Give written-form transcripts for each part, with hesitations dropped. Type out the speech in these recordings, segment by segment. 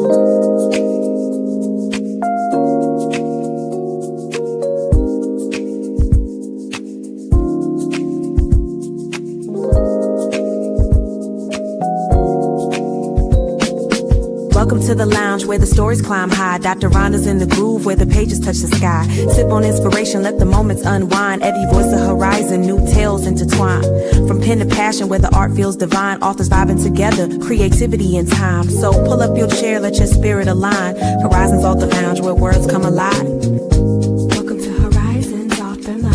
Welcome to the lounge where the stories climb high. Dr. Rhonda's in the groove where the pages touch the sky. Sip on inspiration, let the moments unwind. Every voice a horizon, new tales intertwine. From pen to passion where the art feels divine. Authors vibing together, creativity in time. So pull up your chair, let your spirit align. Horizons off the lounge where words come alive. Welcome to Horizons off the Lounge.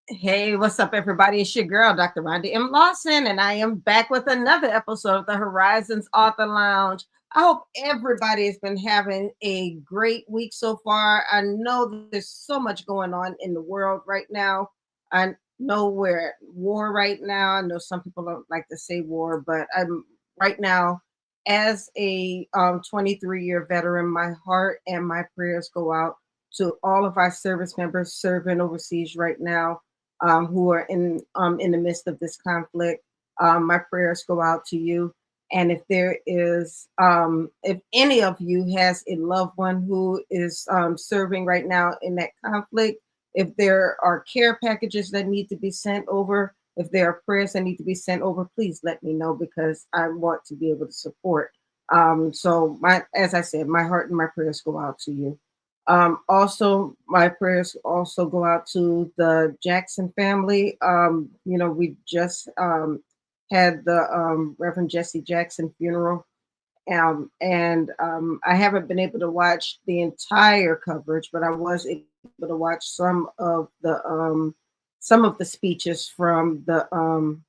Hey, what's up, everybody? It's your girl, Dr. Rhonda M. Lawson, and I am back with another episode of the Horizons Author Lounge. I hope everybody has been having a great week so far. I know that there's so much going on in the world right now. I know we're at war right now. I know some people don't like to say war, but I'm right now, as a 23-year veteran, my heart and my prayers go out to all of our service members serving overseas right now. Who are in the midst of this conflict. My prayers go out to you. And if there is, if any of you has a loved one who is serving right now in that conflict, if there are care packages that need to be sent over, if there are prayers that need to be sent over, please let me know because I want to be able to support. So as I said, my heart and my prayers go out to you. Also, my prayers also go out to the Jackson family. We just had the Reverend Jesse Jackson funeral. And I haven't been able to watch the entire coverage, but I was able to watch some of the speeches from the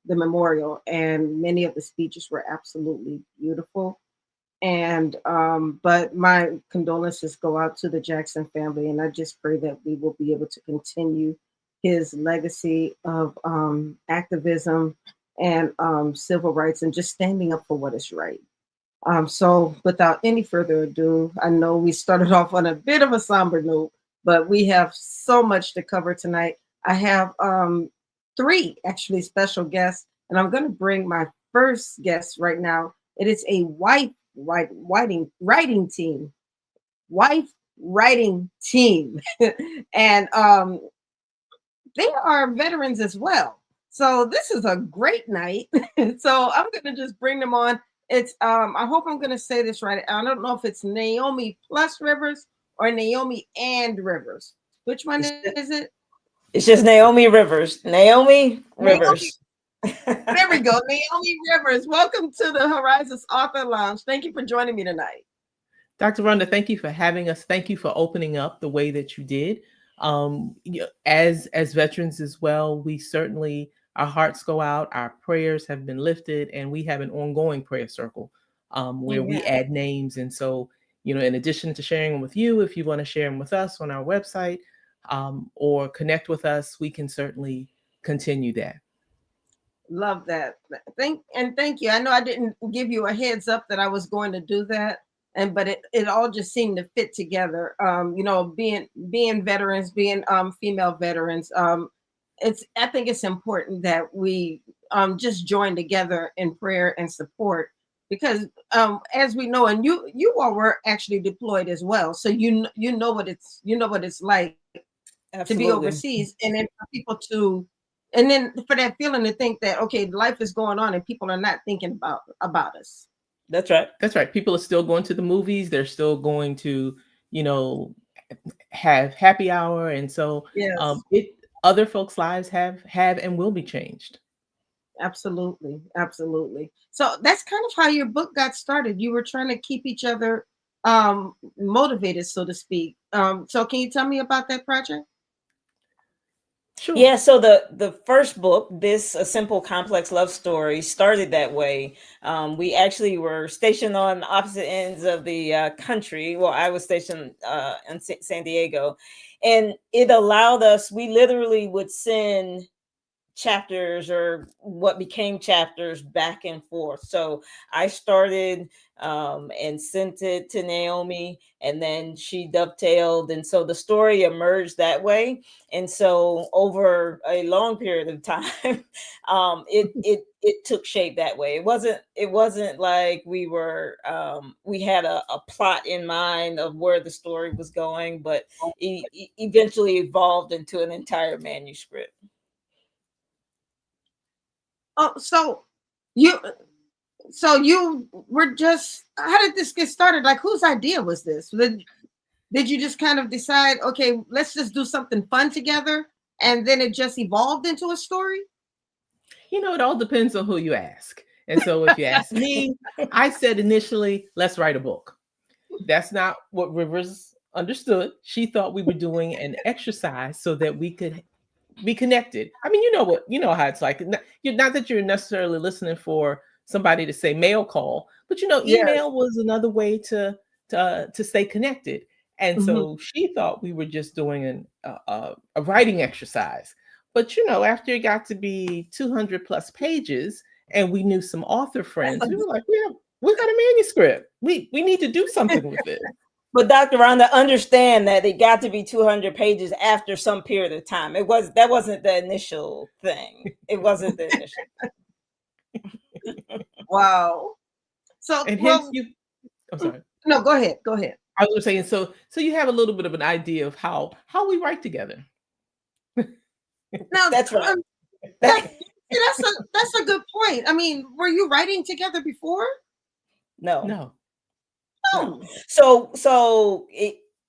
memorial, and many of the speeches were absolutely beautiful. And but my condolences go out to the Jackson family, and I just pray that we will be able to continue his legacy of activism and civil rights and just standing up for what is right. So without any further ado, I know we started off on a bit of a somber note, but we have so much to cover tonight. I have three actually special guests, and I'm going to bring my first guest right now. It is a wife writing team, and they are veterans as well. So this is a great night. So I'm going to just bring them on. It's I hope I'm going to say this right. I don't know if it's Naomi plus Rivers or Naomi and Rivers. Which one is it? It's just Naomi Rivers. Naomi Rivers. There we go. Naomi Rivers. Welcome to the Horizons Author Lounge. Thank you for joining me tonight. Dr. Rhonda, thank you for having us. Thank you for opening up the way that you did. As veterans as well, we certainly, our hearts go out, our prayers have been lifted, and we have an ongoing prayer circle where we add names. And so, in addition to sharing them with you, if you want to share them with us on our website or connect with us, we can certainly continue that. Love that. Thank you. I know I didn't give you a heads up that I was going to do that, but it all just seemed to fit together. Being veterans, being female veterans, I think it's important that we just join together in prayer and support, because as we know, and you all were actually deployed as well, so you know what it's like. Absolutely. To be overseas, and then for people to. And then for that feeling to think that, okay, life is going on and people are not thinking about us. That's right. That's right. People are still going to the movies. They're still going to, have happy hour. And so other folks' lives have and will be changed. Absolutely. Absolutely. So that's kind of how your book got started. You were trying to keep each other motivated, so to speak. So can you tell me about that project? Sure. Yeah, so the first book, A Simple Complex Love Story, started that way. We actually were stationed on opposite ends of the country. Well, I was stationed in San Diego, and it allowed us, we literally would send chapters or what became chapters back and forth. So I started and sent it to Naomi, and then she dovetailed, and so the story emerged that way. And so over a long period of time, it took shape that way. It wasn't like we were we had a plot in mind of where the story was going, but it eventually evolved into an entire manuscript. Oh, so you were just, how did this get started? Like, whose idea was this? Did you just kind of decide, okay, let's just do something fun together, and then it just evolved into a story? You know, it all depends on who you ask. And so if you ask me, I said initially, let's write a book. That's not what Rivers understood. She thought we were doing an exercise so that we could be connected. I mean, you know how it's like. Not that you're necessarily listening for somebody to say mail call, but email was another way to stay connected. And so she thought we were just doing a writing exercise. But after it got to be 200 plus pages, and we knew some author friends, we were like, we got a manuscript. We need to do something with it. But Dr. Rhonda, understand that it got to be 200 pages after some period of time. That wasn't the initial thing. It wasn't the initial thing. Wow. So, and hence I'm sorry. No, go ahead. Go ahead. I was just saying, so you have a little bit of an idea of how we write together. No, that's right. That's a good point. I mean, were you writing together before? No. So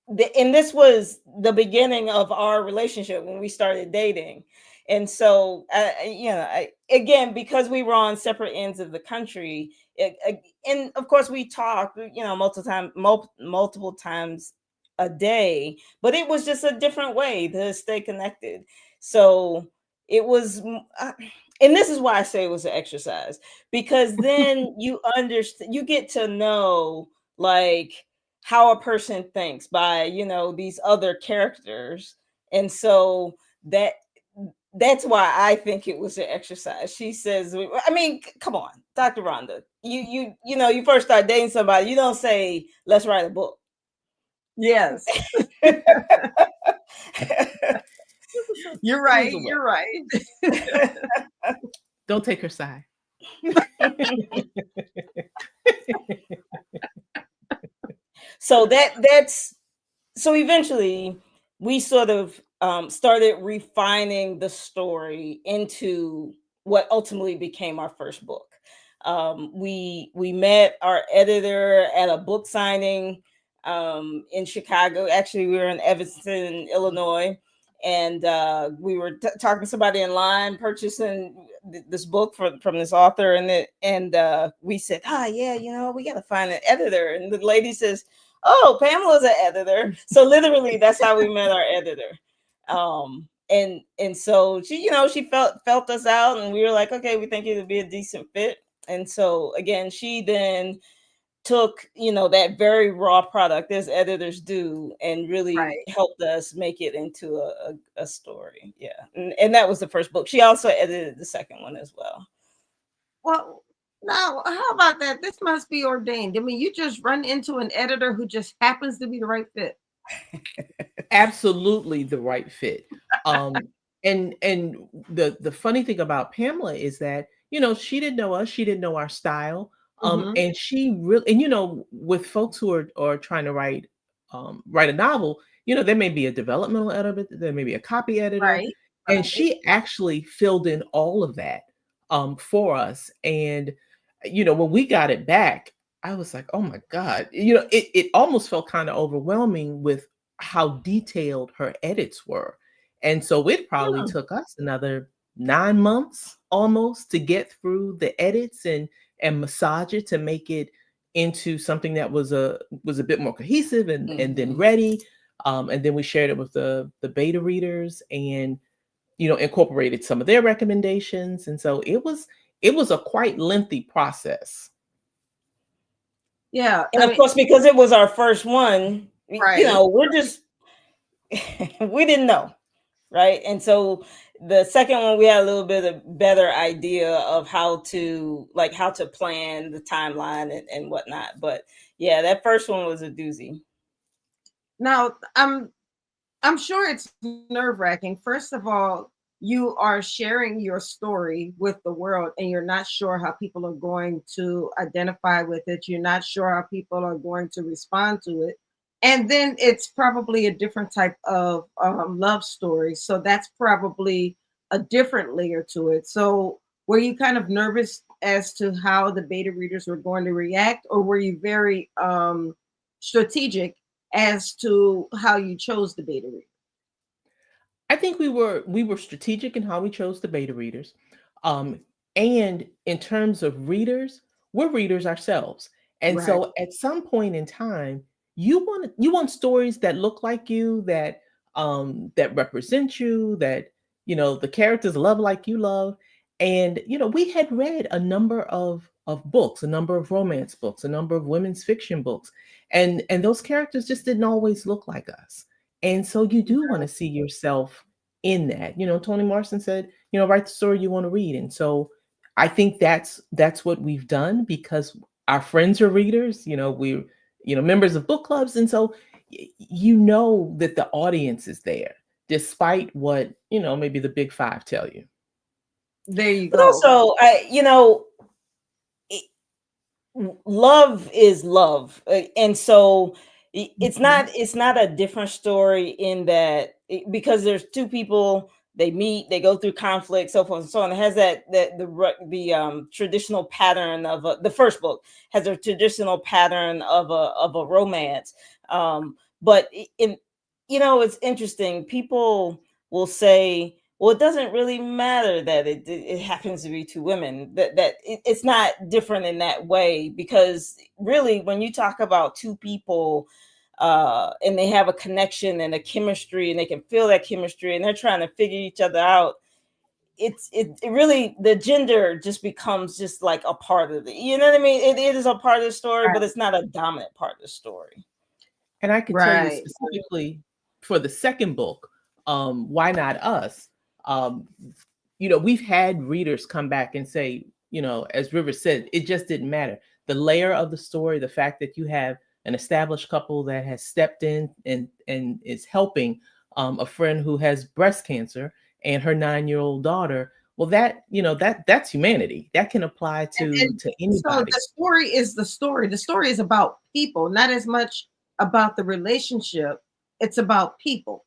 and this was the beginning of our relationship when we started dating. And so, again, because we were on separate ends of the country, and of course we talked, multiple times a day, but it was just a different way to stay connected. So it was, and this is why I say it was an exercise, because then you understand, you get to know like how a person thinks by, these other characters. And so that's why I think it was an exercise. She says, I mean, come on, Dr. Rhonda, you first start dating somebody, you don't say, let's write a book. Yes. You're right. You're right. Don't take her side. So so eventually we sort of started refining the story into what ultimately became our first book. We met our editor at a book signing in Chicago. Actually, we were in Evanston, Illinois. And we were talking to somebody in line purchasing this book from this author, and we said, we got to find an editor. And the lady says, "Oh, Pamela's an editor." So literally, that's how we met our editor. And so she felt us out, and we were like, okay, we think it would be a decent fit. And so again, she then took that very raw product, as editors do, and really helped us make it into a story. And that was the first book. She also edited the second one as well. Well, now how about that? This must be ordained. I mean, you just run into an editor who just happens to be the right fit. Absolutely the right fit. And the funny thing about Pamela is that she didn't know us, she didn't know our style. And she really, and with folks who are trying to write a novel, there may be a developmental editor, there may be a copy editor, and she actually filled in all of that for us. And when we got it back, I was like, oh my God, it almost felt kind of overwhelming with how detailed her edits were. And so it probably took us another 9 months almost to get through the edits and massage it to make it into something that was a bit more cohesive and then ready. And then we shared it with the beta readers and, incorporated some of their recommendations. And so it was a quite lengthy process. Yeah. And of course, because it was our first one, we're just, we didn't know. Right. And so The second one, we had a little bit of better idea of how to plan the timeline and whatnot. But yeah, that first one was a doozy. Now, I'm sure it's nerve-wracking. First of all, you are sharing your story with the world and you're not sure how people are going to identify with it. You're not sure how people are going to respond to it. And then it's probably a different type of love story. So that's probably a different layer to it. So were you kind of nervous as to how the beta readers were going to react, or were you very strategic as to how you chose the beta reader? I think we were strategic in how we chose the beta readers. And in terms of readers, we're readers ourselves. And Right. so at some point in time, you want stories that look like you, that represent you, that the characters love like you love. And we had read a number of books, a number of romance books, a number of women's fiction books, and those characters just didn't always look like us. And so you do want to see yourself in that. Toni Morrison said, write the story you want to read. And so I think that's what we've done, because our friends are readers, we're members of book clubs. And so that the audience is there, despite what, maybe the big five tell you. There you But go. also, love is love, and so it's not a different story in that because there's two people, they meet, they go through conflict, so forth and so on. It has the traditional pattern of the first book has a traditional pattern of a romance, but it's interesting. People will say, well, it doesn't really matter that it happens to be two women, it's not different in that way, because really when you talk about two people and they have a connection and a chemistry and they can feel that chemistry and they're trying to figure each other out, it really, the gender just becomes just like a part of it. You know what I mean? It is a part of the story, Right. but it's not a dominant part of the story. And I can tell you Right. specifically for the second book, Why Not Us? We've had readers come back and say, as Rivers said, it just didn't matter. The layer of the story, the fact that you have an established couple that has stepped in and is helping a friend who has breast cancer and her 9-year-old daughter. Well, that's humanity. That can apply to anybody. So the story is the story. The story is about people, not as much about the relationship. It's about people.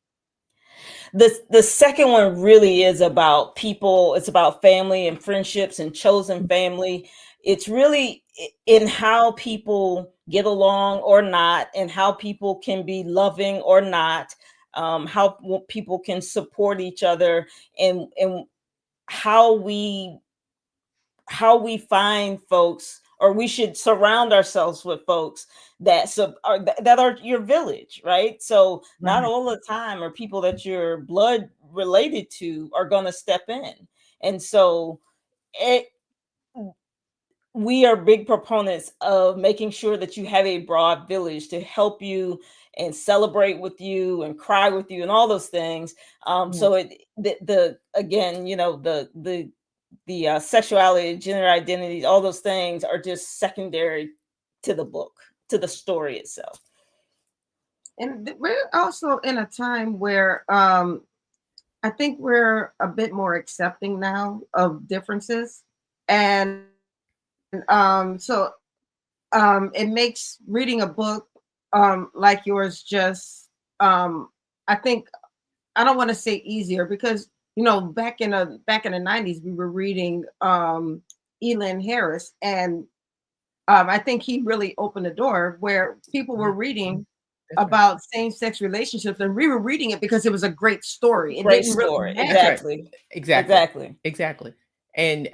The second one really is about people. It's about family and friendships and chosen family. It's really in how people get along or not, and how people can be loving or not, how people can support each other, and how we find folks, or we should surround ourselves with folks that are your village, right? So not all the time are people that you're blood related to are going to step in. And so we are big proponents of making sure that you have a broad village to help you and celebrate with you and cry with you and all those things. So the sexuality, gender identity, all those things are just secondary to the book, to the story itself. And we're also in a time where I think we're a bit more accepting now of differences. And so it makes reading a book like yours just, I think, I don't want to say easier, because back in the 90s we were reading Elin Harris, and I think he really opened the door where people were reading about same-sex relationships, and we were reading it because it was a great story. It Great didn't story. really matter. Exactly. And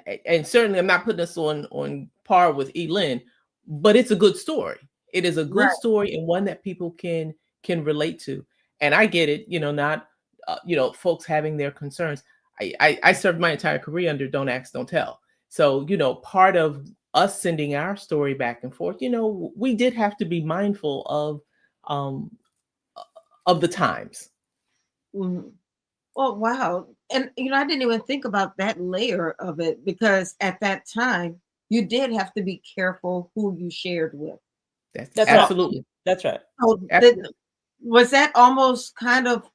certainly I'm not putting us on par with Elin, but it's a good story. It is a good story, and one that people can relate to. And I get it, not folks having their concerns. I served my entire career under Don't Ask, Don't Tell. So, part of us sending our story back and forth, we did have to be mindful of the times. Mm-hmm. Oh, wow. And, I didn't even think about that layer of it, because at that time, you did have to be careful who you shared with. That's right. Absolutely. That's right. So Absolutely. was that almost kind of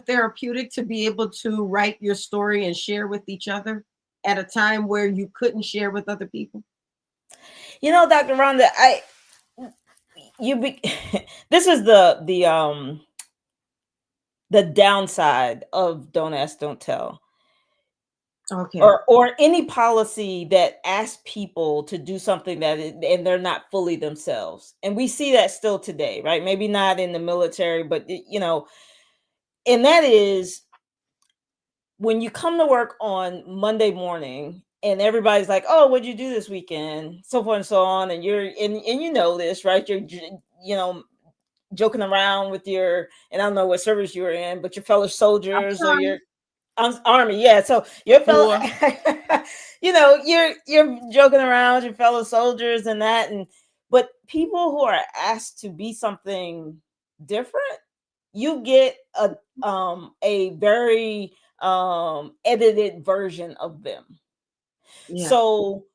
therapeutic to be able to write your story and share with each other at a time where you couldn't share with other people? Dr. Rhonda, this is the downside of don't ask, don't tell. Okay. Or any policy that asks people to do something and they're not fully themselves. And we see that still today, right? Maybe not in the military, but and that is when you come to work on Monday morning and everybody's like, "Oh, what'd you do this weekend?" So forth and so on, and and this, right? You're joking around with and I don't know what service you were in, but your fellow soldiers or your army, yeah. So your fellow, you're joking around with your fellow soldiers and that, but people who are asked to be something different, you get a very edited version of them. Yeah. So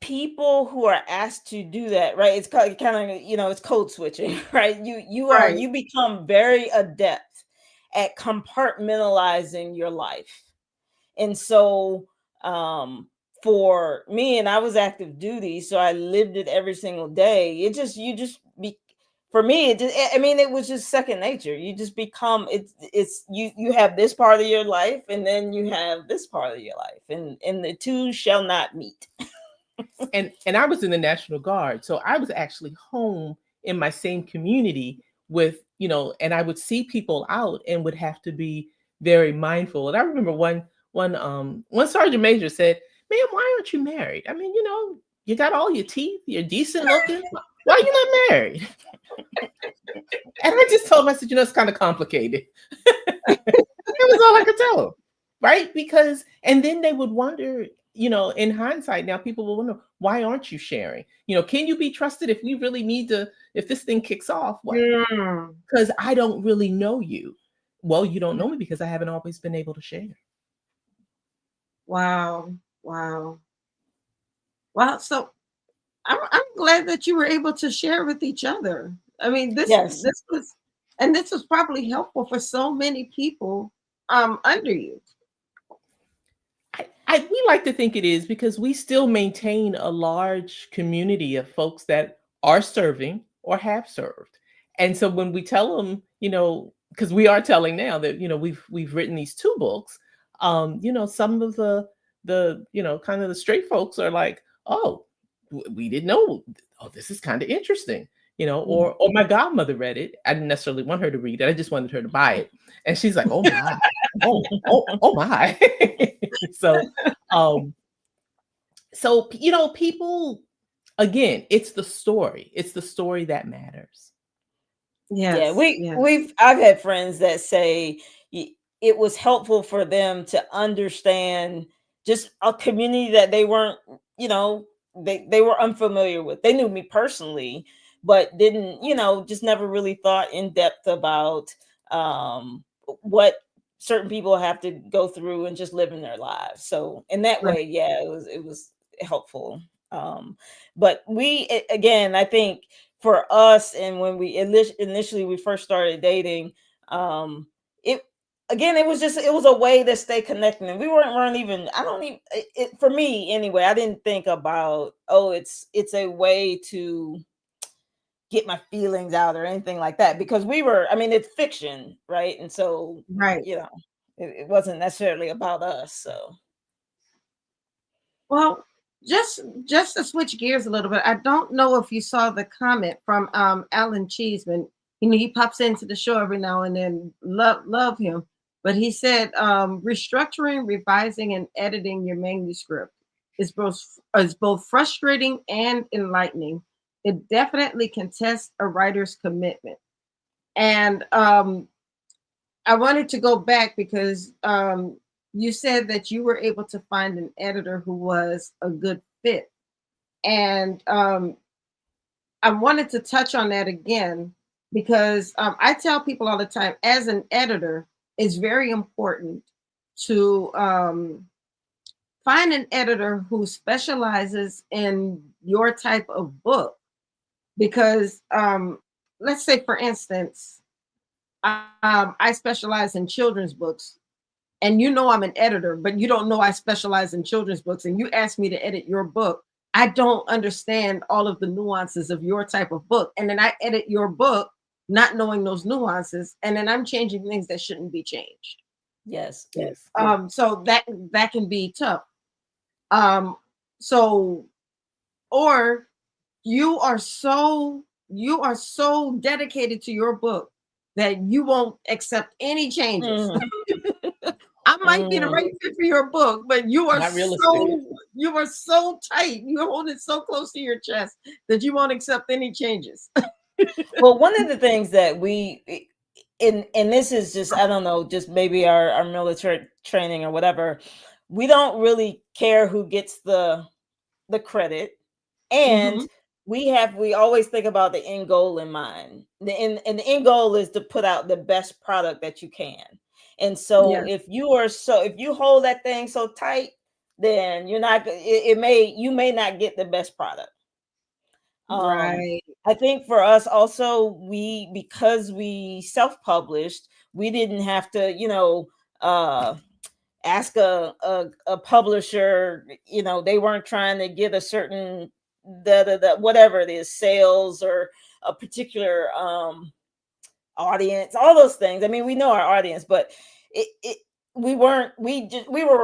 people who are asked to do that, right? It's kind of it's code switching, right? You become very adept at compartmentalizing your life. And so for me, and I was active duty, so I lived it every single day. For me, it was just second nature. You just become you have this part of your life, and then you have this part of your life, and the two shall not meet. and I was in the National Guard, so I was actually home in my same community with, and I would see people out and would have to be very mindful. And I remember one sergeant major said, "Ma'am, why aren't you married? I mean, you got all your teeth, you're decent looking. Why are you not married?" And I just told him, I said, it's kind of complicated. It was all I could tell him, right? Because, and then they would wonder, in hindsight, now people will wonder, why aren't you sharing? Can you be trusted if we really need to, if this thing kicks off? Because I don't really know you. Well, you don't know me because I haven't always been able to share. Wow. Wow. Wow. So I'm glad that you were able to share with each other. I mean, this was probably helpful for so many people under you. We like to think it is, because we still maintain a large community of folks that are serving or have served. And so when we tell them, because we are telling now that, we've written these 2 books, some of the kind of the straight folks are like, "Oh, we didn't know. Oh, this is kind of interesting." Or my godmother read it. I didn't necessarily want her to read it. I just wanted her to buy it. And she's like, "Oh my, oh my." So people, again, it's the story. It's the story that matters. Yes. I've had friends that say it was helpful for them to understand just a community that they weren't, they were unfamiliar with. They knew me personally, but didn't, just never really thought in depth about what certain people have to go through and just living their lives. So in that way, yeah, it was helpful. But again, I think for us, and when we initially we first started dating, it was a way to stay connected, and we weren't even, for me anyway, I didn't think about, it's a way to get my feelings out or anything like that, because it's fiction, right? And so it wasn't necessarily about us. So Well, just to switch gears a little bit, I don't know if you saw the comment from Alan Cheeseman. He pops into the show every now and then. Love him. But he said restructuring, revising, and editing your manuscript is both frustrating and enlightening. It definitely can test a writer's commitment. And I wanted to go back because you said that you were able to find an editor who was a good fit. And I wanted to touch on that again, because I tell people all the time, as an editor, it's very important to find an editor who specializes in your type of book. Because let's say, for instance, I specialize in children's books, and you know I'm an editor, but you don't know I specialize in children's books, and you ask me to edit your book. I don't understand all of the nuances of your type of book, and then I edit your book not knowing those nuances, and then I'm changing things that shouldn't be changed. Yes. So that can be tough. So, or you are so dedicated to your book that you won't accept any changes. I might be the right fit for your book, but you are so tight. You hold it so close to your chest that you won't accept any changes. Well, one of the things that we and this is just, I don't know, just maybe our military training or whatever, we don't really care who gets the credit, and we always think about the end goal in mind. And the end goal is to put out the best product that you can. And so if you hold that thing so tight, then you're not, you may not get the best product. Right. I think for us also, because we self-published, we didn't have to, ask a publisher, they weren't trying to get a certain whatever it is, sales or a particular audience, all those things. I mean, we know our audience, but we were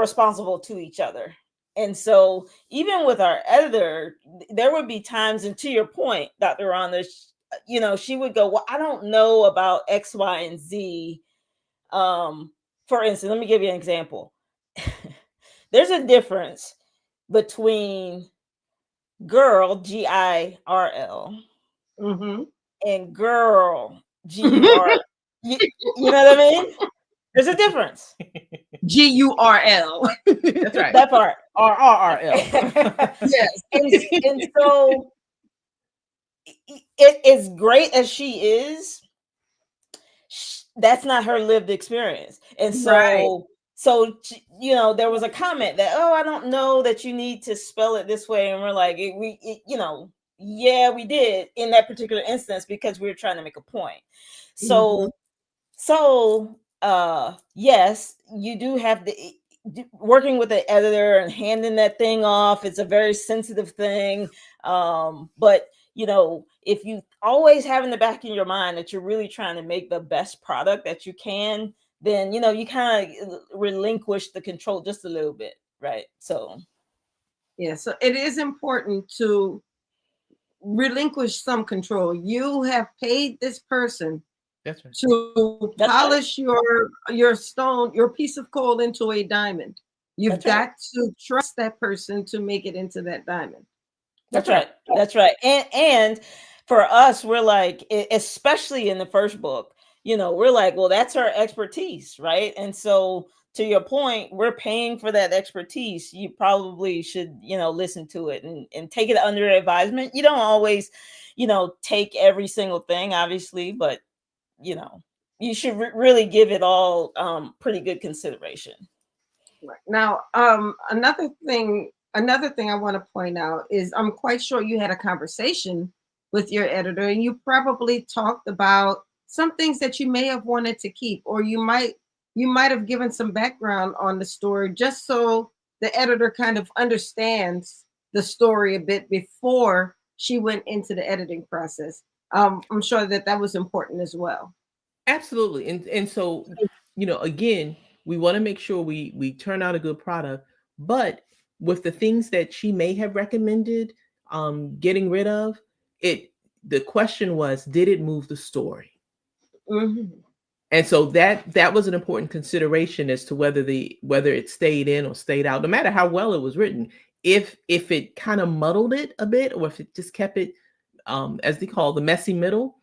responsible to each other. And so even with our editor, there would be times, and to your point, Dr. Rhonda, she would go, well, I don't know about X, Y, and Z. For instance, let me give you an example. There's a difference between girl, GIRL, and girl, GUR. you know what I mean? There's a difference. GURL. That's right. That part. RRRL. Yes. And so as great as she is, that's not her lived experience. And so there was a comment that, oh, I don't know that you need to spell it this way. And we're like, yeah, we did in that particular instance because we were trying to make a point. So yes, you do have working with the editor and handing that thing off. It's a very sensitive thing. But if you always have in the back of your mind that you're really trying to make the best product that you can, then, you kind of relinquish the control just a little bit. Right. So. Yeah. So it is important to relinquish some control. You have paid this person to polish your stone, your piece of coal into a diamond. You've got to trust that person to make it into that diamond. That's right. That's right. And for us, we're like, especially in the first book, we're like, well, that's our expertise, right? And so to your point, we're paying for that expertise. You probably should, listen to it and take it under advisement. You don't always, take every single thing, obviously, but you should really give it all pretty good consideration. Right. Now, another thing I want to point out is I'm quite sure you had a conversation with your editor, and you probably talked about some things that you may have wanted to keep, or you might have given some background on the story just so the editor kind of understands the story a bit before she went into the editing process. I'm sure that was important as well. Absolutely. And so, again, we want to make sure we turn out a good product, but with the things that she may have recommended getting rid of, the question was, did it move the story? And so that was an important consideration as to whether it stayed in or stayed out, no matter how well it was written. If it kind of muddled it a bit, or if it just kept it, as they call the messy middle,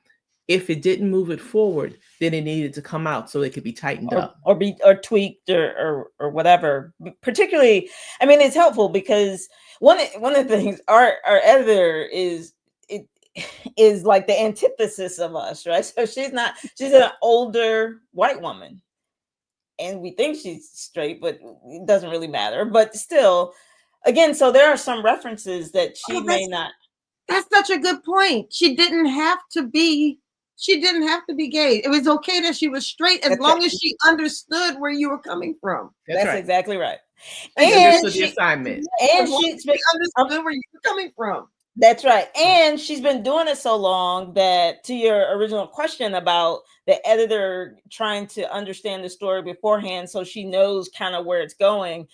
if it didn't move it forward, then it needed to come out so it could be tightened up or tweaked or whatever. Particularly, I mean, it's helpful because one of the things our editor is, is like the antithesis of us, right? So she's an older white woman, and we think she's straight, but it doesn't really matter. But still, again, so there are some references that she may not. That's such a good point. She didn't have to be gay. It was okay that she was straight as long as she understood where you were coming from. That's right. Exactly right. And the assignment. And she understood where you were coming from. That's right. And she's been doing it so long that, to your original question about the editor trying to understand the story beforehand so she knows kind of where it's going,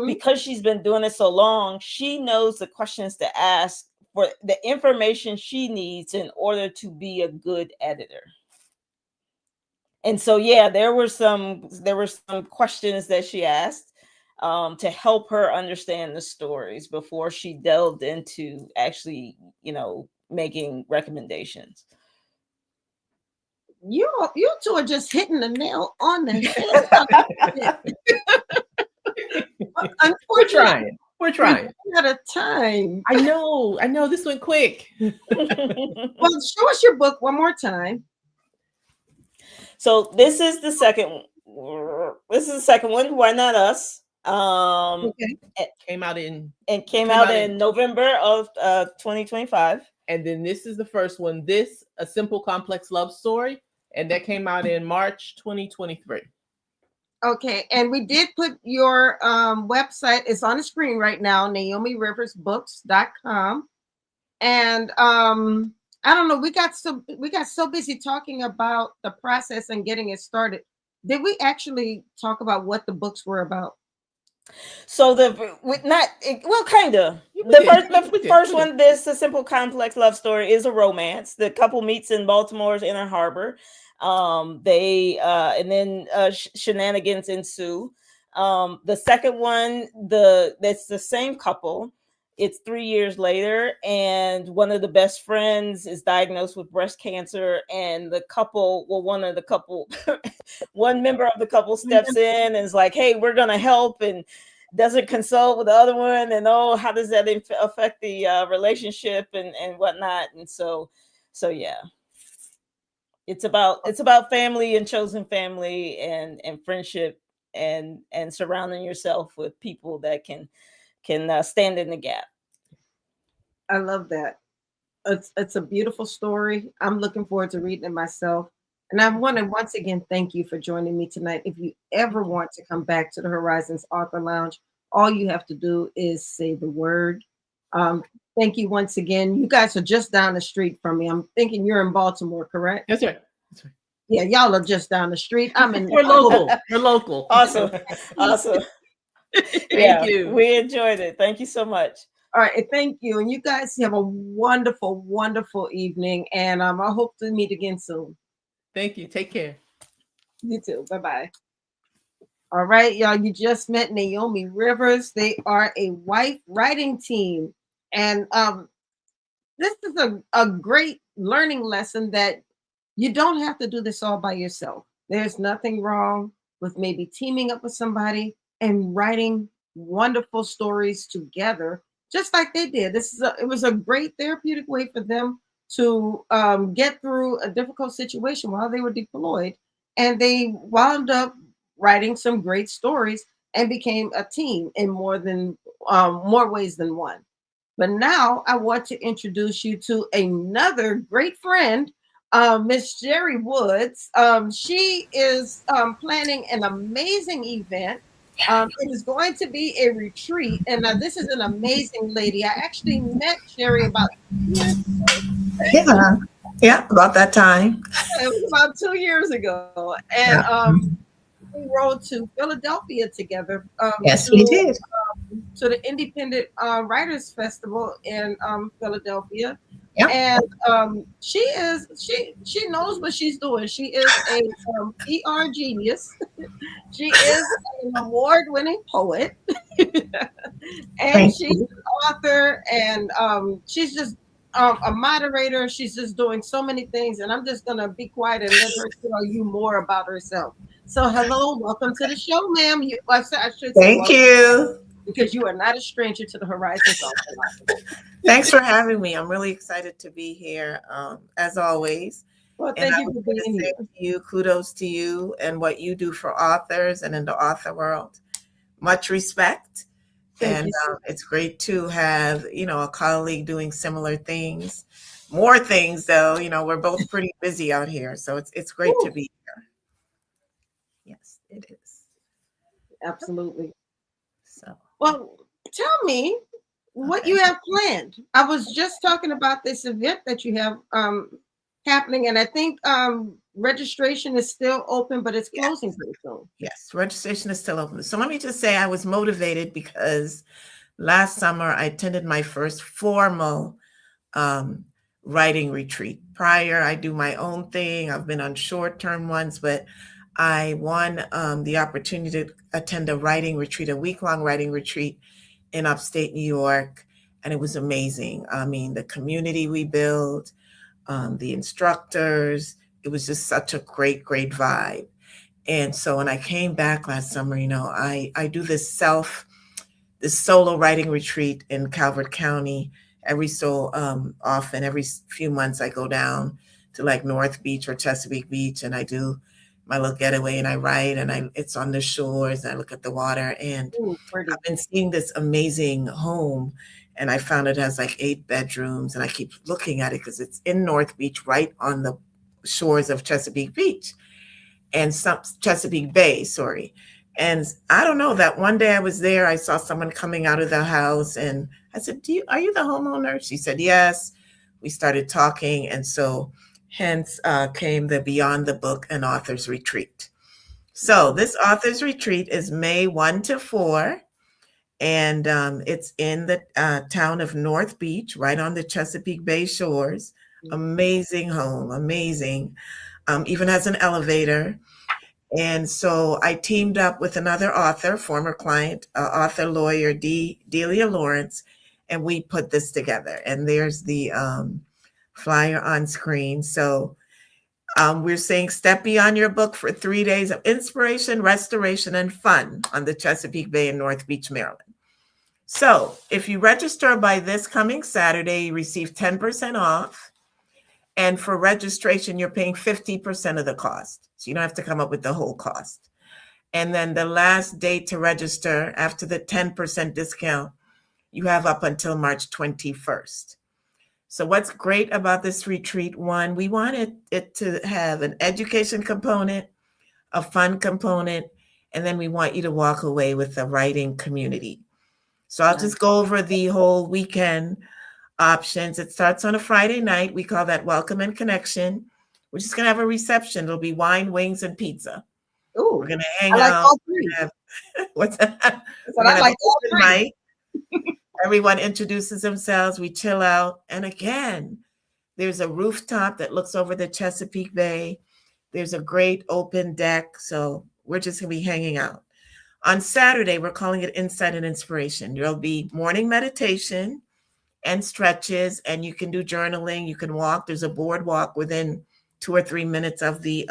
because she's been doing it so long, she knows the questions to ask for the information she needs in order to be a good editor. And so, yeah, there were some questions that she asked to help her understand the stories before she delved into actually, making recomentations. You two are just hitting the nail on the head. Unfortunately, we're trying. We're out of time. I know. This went quick. Well, show us your book one more time. So this is the second one. Why Not Us? It came out in November of 2025. And then this is the first one. This, A Simple Complex Love Story, and that came out in March 2023. Okay, and we did put your website. It's on the screen right now, NaomiRiversBooks.com. And I don't know, we got so busy talking about the process and getting it started. Did we actually talk about what the books were about? So kind of. The first one, this A Simple Complex Love Story, is a romance. The couple meets in Baltimore's Inner Harbor. And then shenanigans ensue. The second one, that's the same couple. It's 3 years later, and one of the best friends is diagnosed with breast cancer, and one member of the couple steps in and is like, hey, we're gonna help, and doesn't consult with the other one, and how does that affect the relationship and whatnot. And so yeah, it's about family and chosen family and friendship and surrounding yourself with people that can stand in the gap. I love that. It's a beautiful story. I'm looking forward to reading it myself. And I want to once again thank you for joining me tonight. If you ever want to come back to the Horizons Author Lounge, all you have to do is say the word. Thank you once again. You guys are just down the street from me. I'm thinking you're in Baltimore, correct? That's right. Yeah, y'all are just down the street. We're local. We're local. Awesome. Thank you. We enjoyed it. Thank you so much. All right, thank you. And you guys have a wonderful, wonderful evening. And I hope to meet again soon. Thank you. Take care. You too. Bye-bye. All right, y'all. You just met Naomi Rivers. They are a wife writing team. And this is a great learning lesson that you don't have to do this all by yourself. There's nothing wrong with maybe teaming up with somebody and writing wonderful stories together, just like they did. It was a great therapeutic way for them to get through a difficult situation while they were deployed. And they wound up writing some great stories and became a team in more ways than one. But now I want to introduce you to another great friend, Miss Cherrie Woods. She is planning an amazing event. It is going to be a retreat, and this is an amazing lady. I actually met Cherrie about 2 years ago. Yeah, about that time. It was about 2 years ago, and we rode to Philadelphia together. Yes, we did. To the Independent Writers Festival in Philadelphia. Yep. And she knows what she's doing. She is a PR genius. She is an award-winning poet, and she's an author, and she's just a moderator. She's just doing so many things, and I'm just gonna be quiet and let her tell you more about herself. So, hello, welcome to the show, ma'am. Thank you. because you are not a stranger to the Horizons Author. Thanks for having me. I'm really excited to be here, as always. Well, And thank I you was for going being to say here. to you, kudos to you and what you do for authors and in the author world. Much respect. Thank And you. it's great to have, a colleague doing similar things. More things, though. We're both pretty busy out here, so it's great to be here. Yes, it is. Absolutely. So, well, tell me what you have planned. I was just talking about this event that you have happening, and I think registration is still open, but it's closing pretty soon. Yes, registration is still open. So let me just say I was motivated because last summer I attended my first formal writing retreat. Prior, I do my own thing. I've been on short-term ones, but I won the opportunity to attend a writing retreat, a week-long writing retreat in upstate New York, and it was amazing. I mean, the community we built, the instructors, it was just such a great, great vibe. And so when I came back last summer, I do this solo writing retreat in Calvert County every so often. Every few months I go down to like North Beach or Chesapeake Beach, and I do my little getaway, and I write, and it's on the shores, and I look at the water. And I've been seeing this amazing home, and I found it has like 8 bedrooms, and I keep looking at it because it's in North Beach, right on the shores of Chesapeake Beach and Chesapeake Bay, sorry. And I don't know, that one day I was there, I saw someone coming out of the house, and I said, are you the homeowner? She said, yes. We started talking, and so hence came the Beyond the Book and Authors Retreat. So this Authors Retreat is May 1 to 4, and it's in the town of North Beach, right on the Chesapeake Bay shores. Amazing home, amazing. Even has an elevator. And so I teamed up with another author, former client, author, lawyer, Delia Lawrence, and we put this together. And there's the flyer on screen. So we're saying step beyond your book for 3 days of inspiration, restoration, and fun on the Chesapeake Bay in North Beach, Maryland. So if you register by this coming Saturday, you receive 10% off. And for registration, you're paying 50% of the cost. So you don't have to come up with the whole cost. And then the last date to register after the 10% discount, you have up until March 21st. So what's great about this retreat, one, we wanted it to have an education component, a fun component, and then we want you to walk away with a writing community. So I'll just go over the whole weekend options. It starts on a Friday night. We call that Welcome and Connection. We're just going to have a reception. It'll be wine, wings, and pizza. Ooh, we're going to hang like out. All three. What's that? I like all three. Night. Everyone introduces themselves. We chill out. And again, there's a rooftop that looks over the Chesapeake Bay. There's a great open deck. So we're just going to be hanging out. On Saturday, we're calling it Insight and Inspiration. There'll be morning meditation and stretches, and you can do journaling. You can walk. There's a boardwalk within 2 or 3 minutes of the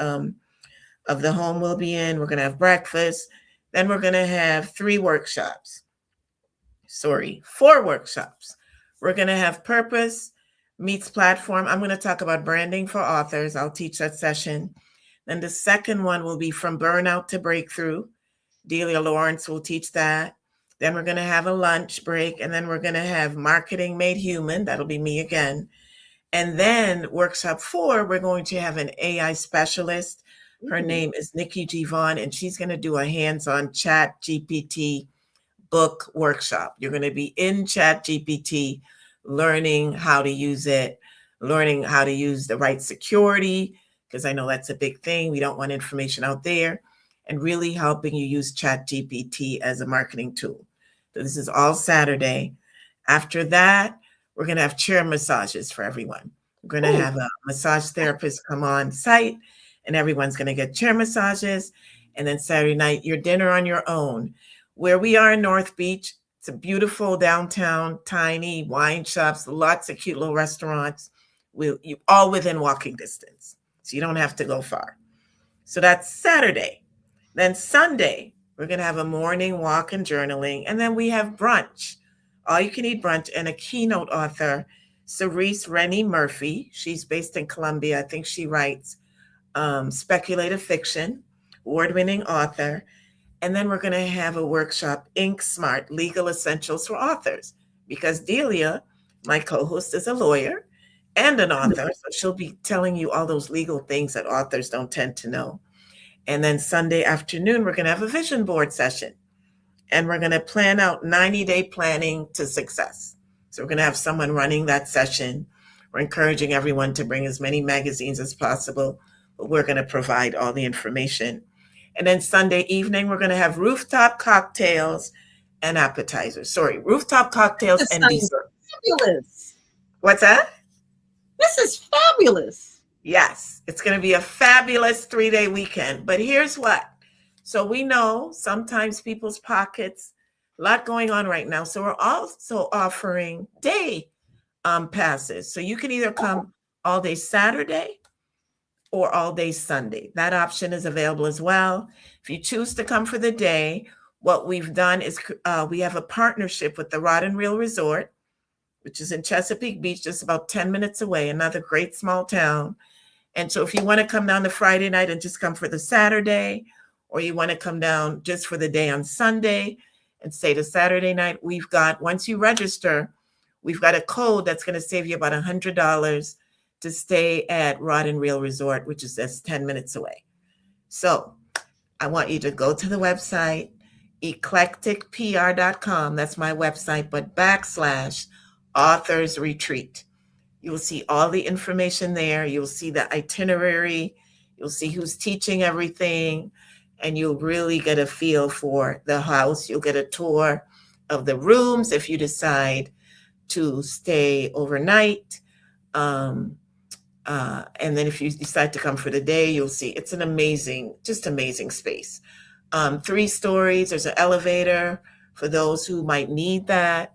home we'll be in. We're going to have breakfast. Then we're going to have 4 workshops. We're going to have Purpose Meets Platform. I'm going to talk about branding for authors. I'll teach that session. Then the second one will be From Burnout to Breakthrough. Delia Lawrence will teach that. Then we're going to have a lunch break, and then we're going to have Marketing Made Human. That'll be me again. And then workshop 4, we're going to have an AI specialist. Her name is Nikki G. Vaughn, and she's going to do a hands-on Chat GPT book workshop. You're going to be in Chat GPT, learning how to use it, learning how to use the right security, because I know that's a big thing. We don't want information out there. And really helping you use Chat GPT as a marketing tool. So this is all Saturday. After that, we're going to have chair massages for everyone. We're going to have a massage therapist come on site, and everyone's going to get chair massages. And then Saturday night, your dinner on your own. Where we are in North Beach, it's a beautiful downtown, tiny wine shops, lots of cute little restaurants, all within walking distance. So you don't have to go far. So that's Saturday. Then Sunday, We're going to have a morning walk and journaling. And then we have brunch, all you can eat brunch, and a keynote author, Cerise Rennie Murphy. She's based in Columbia. I think she writes speculative fiction, award-winning author. And then we're going to have a workshop, Ink Smart, Legal Essentials for Authors, because Delia, my co-host, is a lawyer and an author. So she'll be telling you all those legal things that authors don't tend to know. And then Sunday afternoon, we're going to have a vision board session. And we're going to plan out 90-day planning to success. So we're going to have someone running that session. We're encouraging everyone to bring as many magazines as possible, but we're going to provide all the information. And then Sunday evening, we're going to have rooftop cocktails and appetizers. Sorry, rooftop cocktails and dessert. Fabulous. What's that? This is fabulous. Yes, it's going to be a fabulous 3-day weekend. But here's what. So we know sometimes people's pockets, a lot going on right now. So we're also offering day passes. So you can either come all day Saturday or all day Sunday. That option is available as well. If you choose to come for the day, what we've done is we have a partnership with the Rod and Reel Resort, which is in Chesapeake Beach, just about 10 minutes away, another great small town. And so if you want to come down to Friday night and just come for the Saturday, or you want to come down just for the day on Sunday and stay to Saturday night, we've got, once you register, we've got a code that's going to save you about $100 to stay at Rod and Reel Resort, which is just 10 minutes away. So I want you to go to the website, eclecticpr.com. That's my website, but /authors retreat. You will see all the information there. You'll see the itinerary. You'll see who's teaching everything. And you'll really get a feel for the house. You'll get a tour of the rooms if you decide to stay overnight. And then if you decide to come for the day, you'll see it's an amazing, just amazing space. 3 stories, there's an elevator for those who might need that.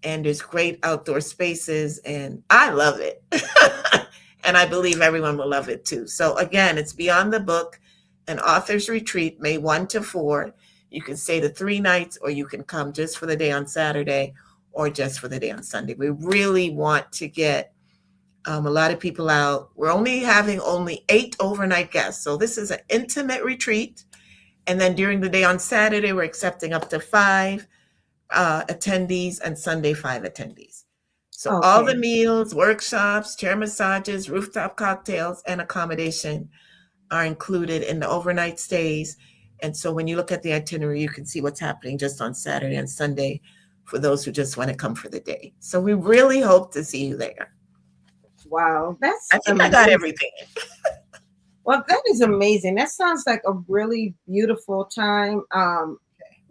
And there's great outdoor spaces, and I love it. And I believe everyone will love it too. So again, it's Beyond the Book, an author's retreat, May 1 to 4. You can stay to 3 nights, or you can come just for the day on Saturday or just for the day on Sunday. We really want to get a lot of people out. We're having 8 overnight guests. So this is an intimate retreat. And then during the day on Saturday, we're accepting up to 5 attendees, and Sunday 5 attendees. So all the meals, workshops, chair massages, rooftop cocktails, and accommodation are included in the overnight stays. And so when you look at the itinerary, you can see what's happening just on Saturday and Sunday for those who just want to come for the day. So we really hope to see you there. Wow, that's I think amazing. I got everything. Well, that is amazing. That sounds like a really beautiful time.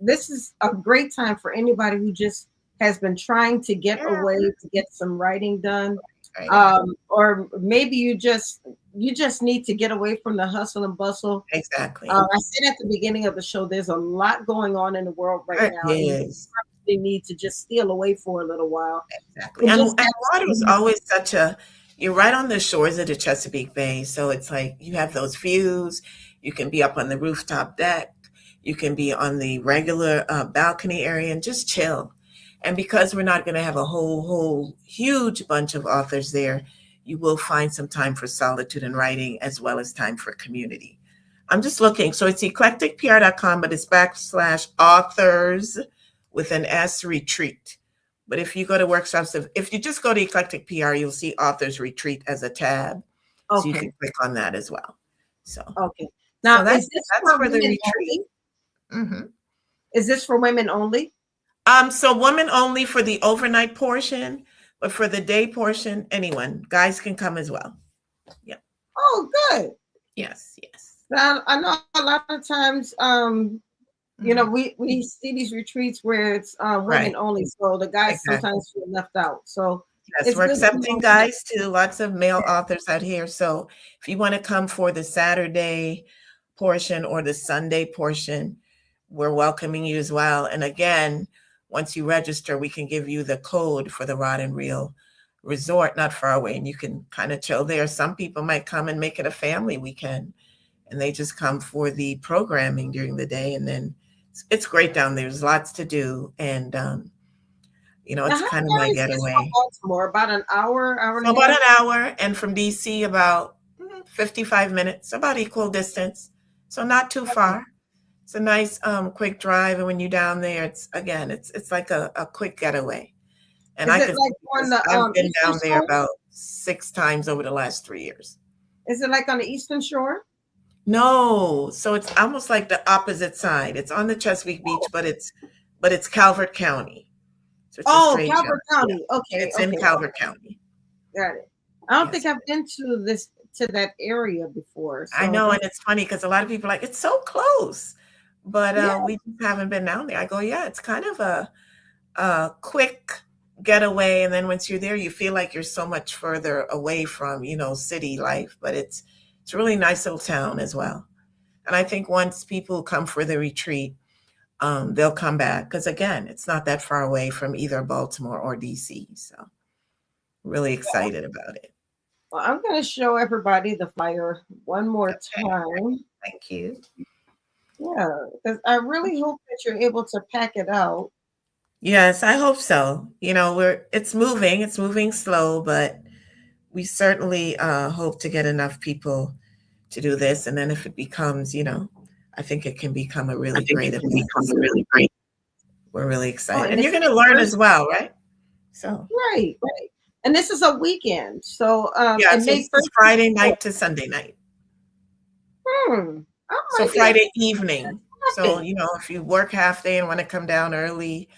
This is a great time for anybody who just has been trying to get away to get some writing done. Right. Or maybe you just need to get away from the hustle and bustle. Exactly. I said at the beginning of the show, there's a lot going on in the world right now. Yes. And you need to just steal away for a little while. Exactly. And water is always you're right on the shores of the Chesapeake Bay. So it's like you have those views. You can be up on the rooftop deck. You can be on the regular balcony area and just chill. And because we're not going to have a whole huge bunch of authors there, you will find some time for solitude and writing, as well as time for community. I'm just looking. So it's eclecticpr.com, but it's /authors with an S retreat. But if you go to workshops, if you just go to Eclectic PR, you'll see Authors Retreat as a tab. Okay. So you can click on that as well. So Now, so that's for the retreat. Mm-hmm. Is this for women only? So women only for the overnight portion, but for the day portion, anyone. Guys can come as well. Yeah. Oh, good. Yes. Now, I know a lot of times, you know, we see these retreats where it's women only, so the guys sometimes feel left out. So yes, we're accepting guys too. Lots of male authors out here. So if you want to come for the Saturday portion or the Sunday portion, we're welcoming you as well. And again, once you register, we can give you the code for the Rod and Reel Resort, not far away, and you can kind of chill there. Some people might come and make it a family weekend, and they just come for the programming during the day, and then it's great down there. There's lots to do, and you know, Now, it's how kind of far my is this from getaway. Baltimore? About an hour, hour So and a about half? an hour, and from DC about 55 minutes, about equal distance. So not too far. It's a nice quick drive, and when you're down there, it's like a quick getaway. And Is I it can like on the I've been Eastern down there Shore? about 6 times over the last 3 years. Is it like on the Eastern Shore? No, so it's almost like the opposite side. It's on the Chesapeake Beach, but it's Calvert County. So it's a Oh, straight shot. Calvert County. Yeah. Okay, It's okay. in Calvert County. Got it. I don't Yes. think I've been to that area before. I So know, and it's funny because a lot of people are like, it's so close, but Yeah. we just haven't been down there. I go, yeah, it's kind of a quick getaway, and then once you're there, you feel like you're so much further away from, you know, city life, but it's a really nice little town as well. And I think once people come for the retreat, they'll come back because again, it's not that far away from either Baltimore or DC. So really excited about it. well, I'm going to show everybody the flyer one more time. Thank you. Yeah, because I really hope that you're able to pack it out. Yes, I hope so. You know, it's moving slow, but we certainly hope to get enough people to do this. And then if it becomes, you know, I think it can become a really great event. We're really excited. And you're going to learn as well, right? So Right. And this is a weekend. So yeah, and so May it's 1st Friday night to Sunday night. So Friday evening. So, you know, if you work half day and want to come down early,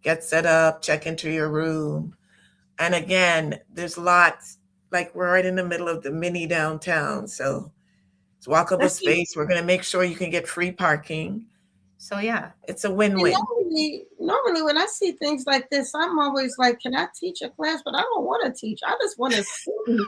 get set up, check into your room. And again, there's lots, like we're right in the middle of the mini downtown. So it's walkable space. We're going to make sure you can get free parking. So yeah, it's a win-win. Normally when I see things like this, I'm always like, can I teach a class? But I don't want to teach. I just want to soak in.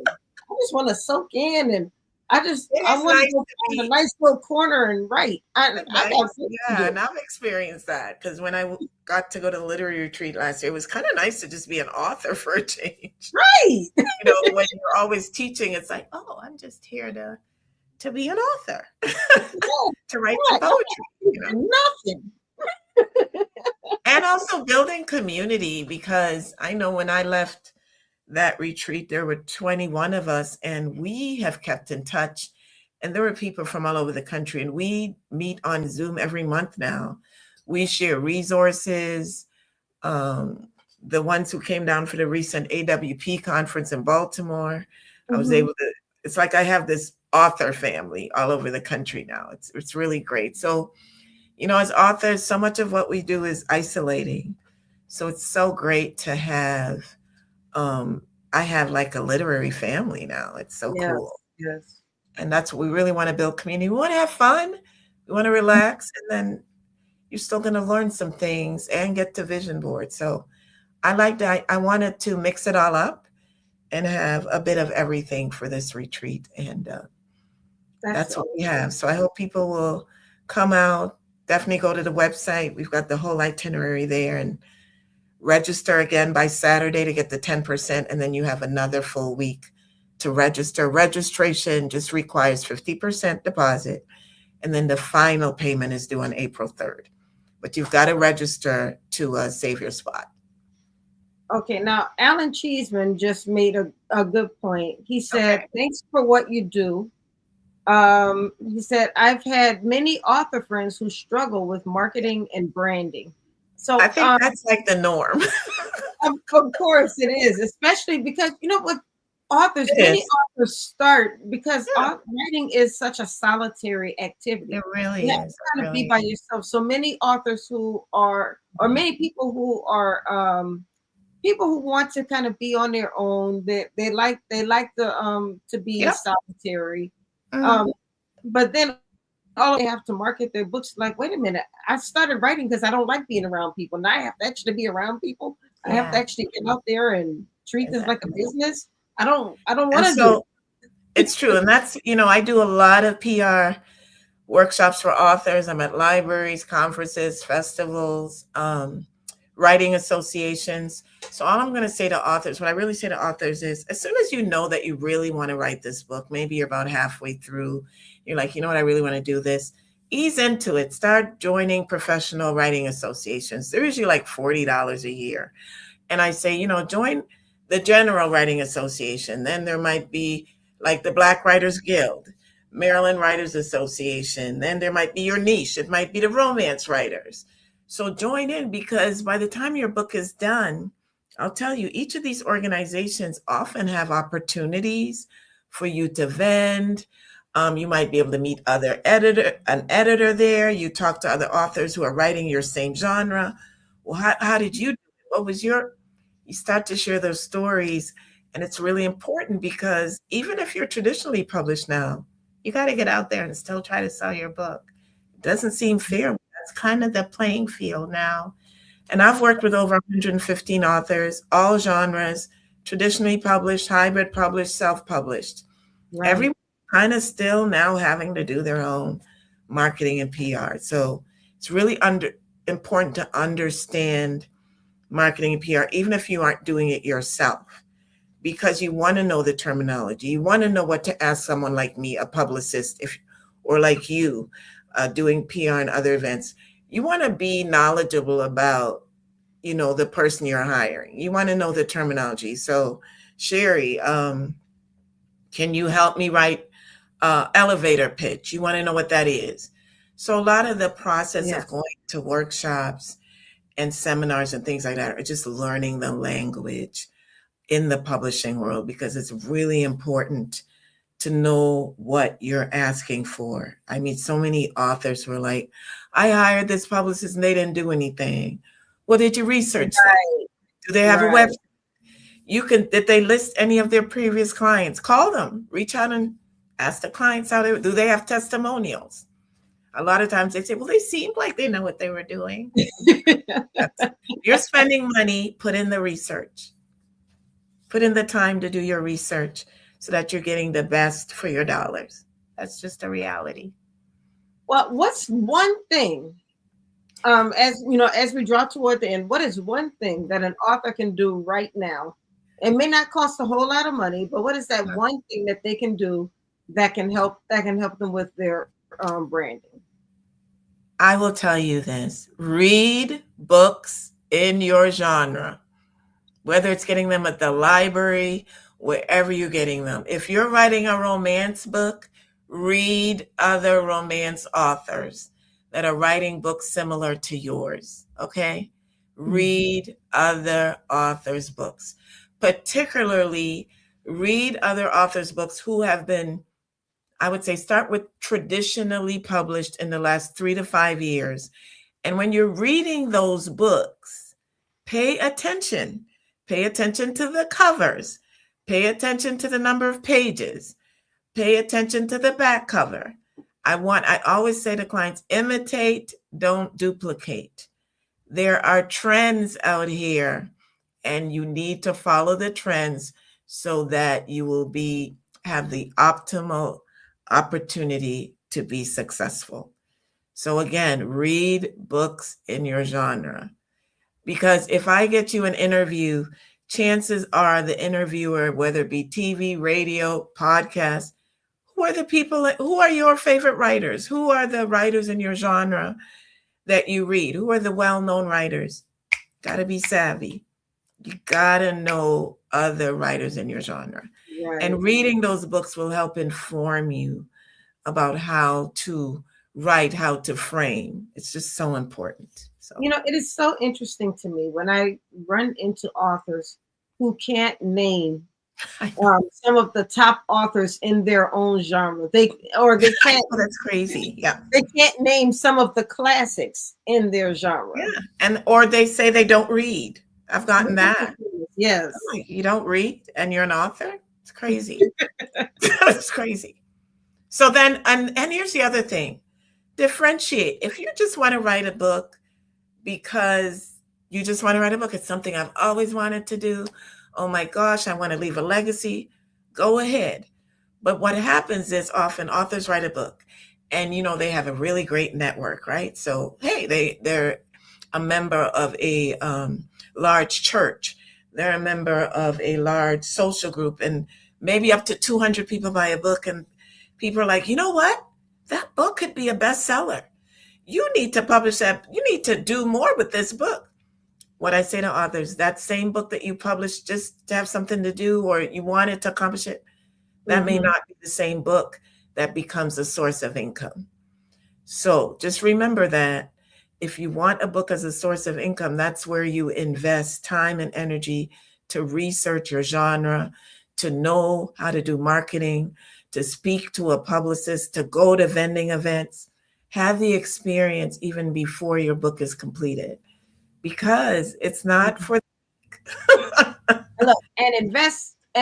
I just want to soak in, and I want to go find a nice little corner and write. And I've experienced that because when I got to go to the literary retreat last year, it was kind of nice to just be an author for a change. Right. You know, when you're always teaching, it's like, oh, I'm just here to be an author, to write some poetry. You know? Nothing. And also building community, because I know when I left that retreat, there were 21 of us, and we have kept in touch. And there were people from all over the country, and we meet on Zoom every month now. We share resources. The ones who came down for the recent AWP conference in Baltimore, I was able to, it's like I have this author family all over the country now. It's really great. So, you know, as authors, so much of what we do is isolating. So it's so great to have, I have like a literary family now. It's so cool. Yes. And that's what we really want to build community. We want to have fun. We want to relax. And then you're still going to learn some things and get to vision board. So I like that. I wanted to mix it all up and have a bit of everything for this retreat. And that's what we have. So I hope people will come out. Definitely go to the website. We've got the whole itinerary there, and register again by Saturday to get the 10%. And then you have another full week to register. Registration just requires 50% deposit. And then the final payment is due on April 3rd. But you've got to register to save your spot. Okay, now Alan Cheeseman just made a good point. He said, thanks for what you do. He said, I've had many author friends who struggle with marketing and branding. So I think that's like the norm. Of course it is, especially because, you know, with authors, many authors start because writing is such a solitary activity. It really you have is. to kind of be by yourself. So many authors who are, or many people who are, people who want to kind of be on their own, they like to be solitary. But then all they have to market their books like, wait a minute, I started writing because I don't like being around people. Now I have to actually be around people. I have to actually get out there and treat this like a business. I don't want to do it. It's true. And that's, you know, I do a lot of PR workshops for authors. I'm at libraries, conferences, festivals, writing associations. So all I'm going to say to authors, what I really say to authors is, as soon as you know that you really want to write this book, maybe you're about halfway through, you're like, you know what, I really want to do this. ease into it. Start joining professional writing associations. They're usually like $40 a year. And I say, join the General Writing Association. Then there might be like the Black Writers Guild, Maryland Writers Association. Then there might be your niche. It might be the romance writers. So join in, because by the time your book is done, I'll tell you, each of these organizations often have opportunities for you to vend. You might be able to meet an editor there. You talk to other authors who are writing your same genre. Well, how did you do it? What was you start to share those stories. And it's really important, because even if you're traditionally published now, you got to get out there and still try to sell your book. It doesn't seem fair. That's kind of the playing field now. And I've worked with over 115 authors, all genres, traditionally published, hybrid published, self-published. Right. Everyone kind of still now having to do their own marketing and PR. So it's really important to understand marketing and PR, even if you aren't doing it yourself, because you want to know the terminology. You want to know what to ask someone like me, a publicist, or like you, doing PR and other events. You want to be knowledgeable about, the person you're hiring. You want to know the terminology. So, Cherrie, can you help me write elevator pitch? You want to know what that is. So a lot of the process of going to workshops and seminars and things like that are just learning the language in the publishing world, because it's really important to know what you're asking for. I mean, so many authors were like, I hired this publicist and they didn't do anything. Well, did you research that? Do they have a website? Did they list any of their previous clients? Call them, reach out and ask the clients do they have testimonials? A lot of times they say, well, they seemed like they know what they were doing. You're spending money, put in the research. Put in the time to do your research so that you're getting the best for your dollars. That's just a reality. Well, what's one thing, as we draw toward the end, what is one thing that an author can do right now? It may not cost a whole lot of money, but what is that one thing that they can do that can help them with their branding? I will tell you this: read books in your genre, whether it's getting them at the library, wherever you're getting them. If you're writing a romance book, read other romance authors that are writing books similar to yours, okay? Read other authors' books. Particularly, read other authors' books who have been, I would say, start with traditionally published in the last 3 to 5 years. And when you're reading those books, pay attention. Pay attention to the covers. Pay attention to the number of pages. Pay attention to the back cover. I always say to clients, imitate, don't duplicate. There are trends out here, and you need to follow the trends so that you will have the optimal opportunity to be successful. So again, read books in your genre. Because if I get you an interview, chances are the interviewer, whether it be TV, radio, podcast, who are your favorite writers? Who are the writers in your genre that you read? Who are the well-known writers? Got to be savvy. You got to know other writers in your genre. Right. And reading those books will help inform you about how to write, how to frame. It's just so important. So, it is so interesting to me when I run into authors who can't name some of the top authors in their own genre. They can't. That's crazy. Yeah. They can't name some of the classics in their genre. Yeah. Or they say they don't read. I've gotten that. Yes. You don't read and you're an author? It's crazy. It's crazy. So then, and here's the other thing. Differentiate. If you just want to write a book because you just want to write a book, it's something I've always wanted to do. Oh my gosh, I want to leave a legacy. Go ahead. But what happens is often authors write a book and, they have a really great network, right? So, hey, they're a member of a large church. They're a member of a large social group, and maybe up to 200 people buy a book. And people are like, you know what? that book could be a bestseller. You need to publish that. You need to do more with this book. What I say to authors, that same book that you published just to have something to do, or you wanted to accomplish it, that may not be the same book that becomes a source of income. So just remember that if you want a book as a source of income, that's where you invest time and energy to research your genre, to know how to do marketing, to speak to a publicist, to go to vending events, have the experience even before your book is completed, because it's not for Look, and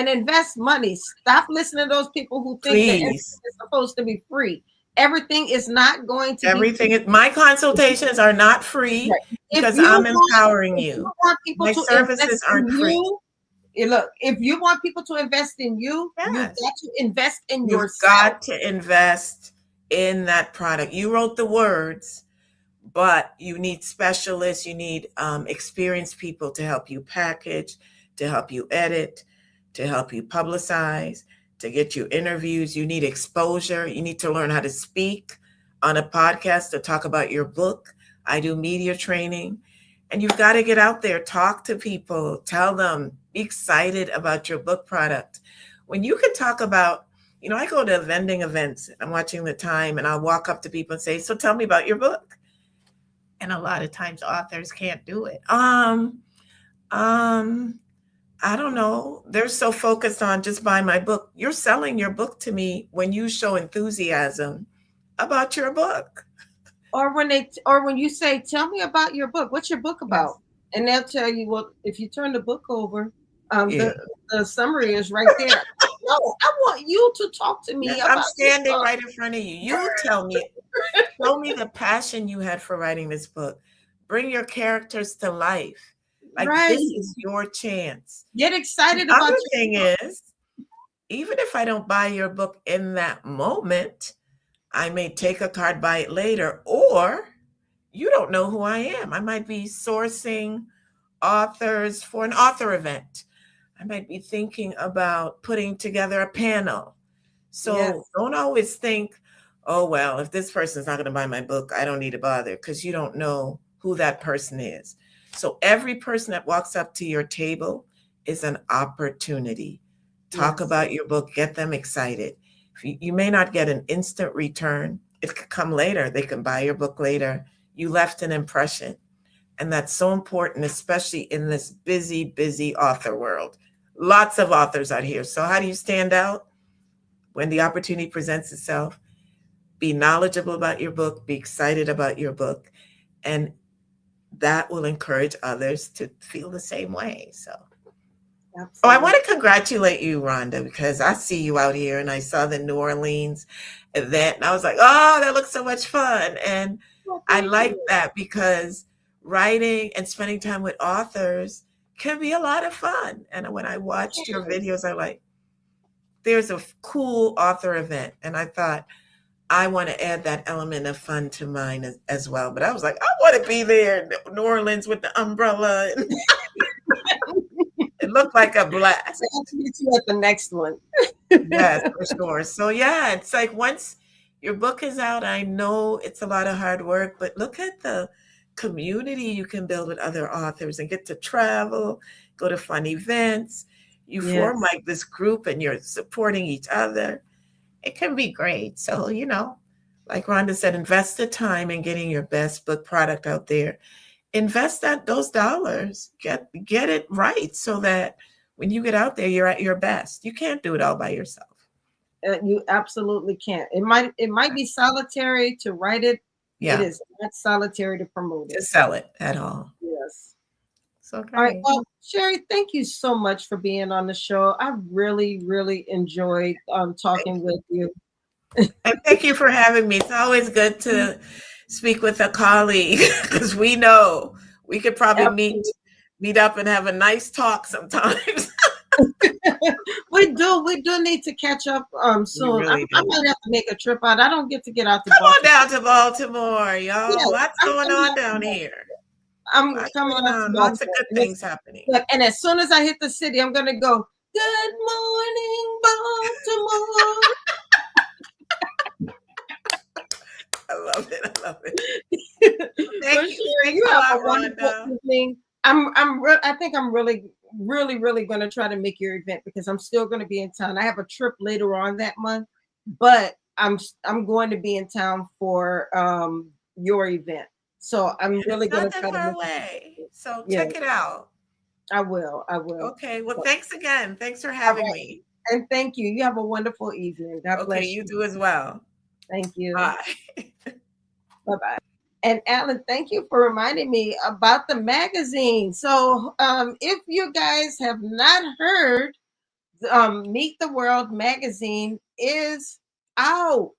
invest money. Stop listening to those people who think that everything is supposed to be free. Everything is not going to be free. My consultations are not free, because I'm empowering you. My services aren't free. Look, if you want people to invest in you, you've got to invest in yourself. You've got to invest in that product. You wrote the words, but you need specialists. You need experienced people to help you package, to help you edit, to help you publicize, to get you interviews. You need exposure. You need to learn how to speak on a podcast to talk about your book. I do media training. And you've got to get out there, talk to people, tell them, be excited about your book product. When you can talk about, I go to vending events, I'm watching the time, and I'll walk up to people and say, so tell me about your book. And a lot of times authors can't do it. I don't know. They're so focused on just buy my book. You're selling your book to me when you show enthusiasm about your book. Or when you say, tell me about your book. What's your book about? Yes. And they'll tell you, well, if you turn the book over, the summary is right there. No, I want you to talk to me. I'm standing right in front of you. You tell me, show me the passion you had for writing this book. Bring your characters to life. This is your chance. Get excited about your thing is, even if I don't buy your book in that moment, I may take a card, buy it later, or you don't know who I am. I might be sourcing authors for an author event. I might be thinking about putting together a panel. So don't always think, oh, well, if this person's not going to buy my book, I don't need to bother, because you don't know who that person is. So every person that walks up to your table is an opportunity. Talk about your book, get them excited. You may not get an instant return. It could come later. They can buy your book later. You left an impression. And that's so important, especially in this busy, busy author world. Lots of authors out here. So how do you stand out? When the opportunity presents itself, be knowledgeable about your book, be excited about your book, and that will encourage others to feel the same way. So. Absolutely. Oh, I want to congratulate you, Rhonda, because I see you out here and I saw the New Orleans event and I was like, oh, that looks so much fun. And I like that, because writing and spending time with authors can be a lot of fun. And when I watched your videos, I like, there's a cool author event. And I thought, I want to add that element of fun to mine as well. But I was like, I want to be there in New Orleans with the umbrella. It looked like a blast. I'll meet you at the next one. Yes, for sure. So it's like once your book is out, I know it's a lot of hard work, but look at the community you can build with other authors and get to travel, go to fun events. You form like this group and you're supporting each other. It can be great. So, like Rhonda said, invest the time in getting your best book product out there. Invest those dollars, get it right, so that when you get out there, you're at your best. You can't do it all by yourself. You absolutely can't. It might be solitary to write it. Yeah. It is not solitary to promote it. To sell it at all. Yes. So great. All right. Well, Cherrie, thank you so much for being on the show. I really, really enjoyed talking with you. And thank you for having me. It's always good to speak with a colleague, because we know we could probably meet up and have a nice talk sometimes. We do need to catch up soon. Really I might have to make a trip out. I don't get to get out to Baltimore. Come on down to Baltimore, y'all. Yeah, what's going on down here? I'm coming on. Lots of good things happening. Look, and as soon as I hit the city, I'm gonna go, good morning, Baltimore. love it. Well, Thank you. Cherrie, Thanks you a have lot, a wonderful Rhonda. evening. I think I'm really going to try to make your event because I'm still going to be in town. I have a trip later on that month, but I'm going to be in town for your event. So I'm really going Not to that try to far make away. it. So Yeah, check it out. I will. I will. Okay. Well, thanks again. Thanks for All having right. me. And thank you. You have a wonderful evening. God Okay, bless you you. do as well. Thank you. Bye. Bye-bye. And Alan, thank you for reminding me about the magazine. So if you guys have not heard, Meet the World magazine is out.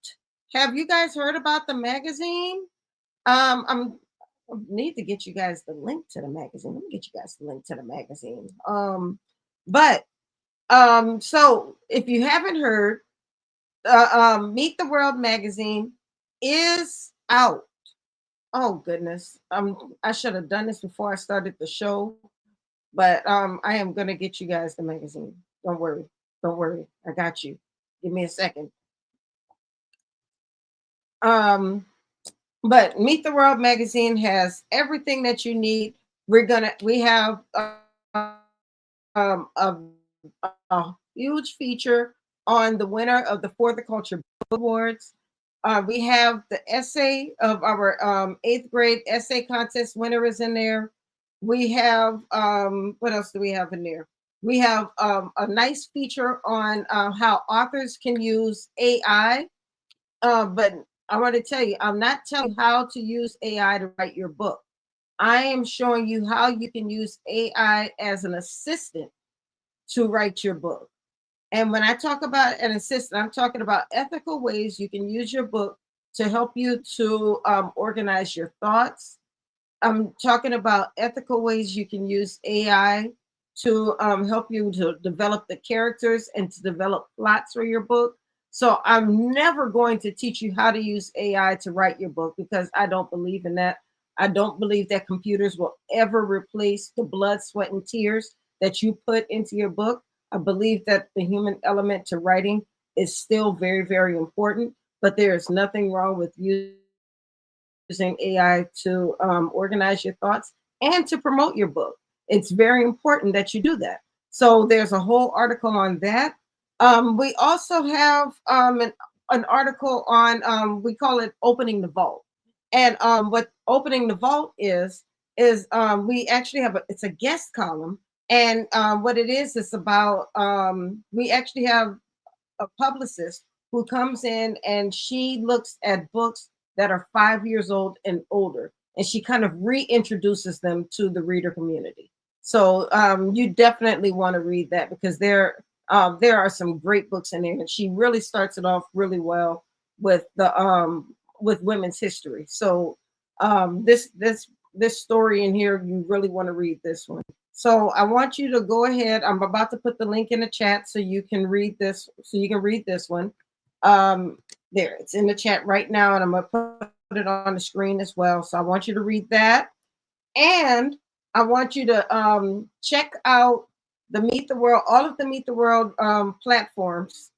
Have you guys heard about the magazine? I need to get you guys the link to the magazine. Let me get you guys the link to the magazine. So if you haven't heard, Meet the World magazine is out. Oh goodness. I should have done this before I started the show, but I am gonna get you guys the magazine. Don't worry. Don't worry. I got you. Give me a second. Um, but Meet the World magazine has everything that you need. We have um, a, a huge feature on the winner of the For the Culture Book Awards. We have the essay of our 8th grade essay contest winner is in there. We have, what else do we have in there? We have a nice feature on how authors can use AI. But I want to tell you, I'm not telling you how to use AI to write your book. I am showing you how you can use AI as an assistant to write your book. And when I talk about an assistant, I'm talking about ethical ways you can use your book to help you to organize your thoughts. I'm talking about ethical ways you can use AI to help you to develop the characters and to develop plots for your book. So I'm never going to teach you how to use AI to write your book because I don't believe in that. I don't believe that computers will ever replace the blood, sweat, and tears that you put into your book. I believe that the human element to writing is still very, very important, but there is nothing wrong with using AI to organize your thoughts and to promote your book. It's very important that you do that. So there's a whole article on that. We also have an article on, we call it Opening the Vault. And what Opening the Vault is we actually have it's a guest column. And what it is about, we actually have a publicist who comes in and she looks at books that are 5 years old and older, and she kind of reintroduces them to the reader community. So you definitely want to read that because there are some great books in there, and she really starts it off really well with the with women's history. So this story in here, you really want to read this one. So I want you to go ahead. I'm about to put the link in the chat so you can read this. So you can read this one. There, it's in the chat right now, and I'm gonna put it on the screen as well. So I want you to read that, and I want you to check out the Meet the World, all of the Meet the World platforms,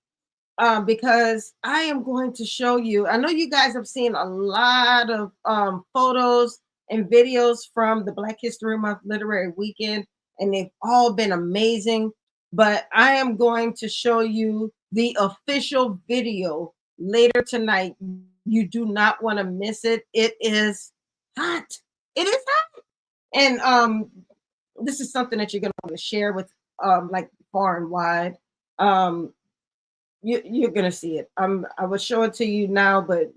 because I am going to show you. I know you guys have seen a lot of photos and videos from the Black History Month Literary Weekend, and they've all been amazing. But I am going to show you the official video later tonight. You do not want to miss it. It is hot. It is hot. And this is something that you're going to want to share with like far and wide. You're going to see it. I will show it to you now, but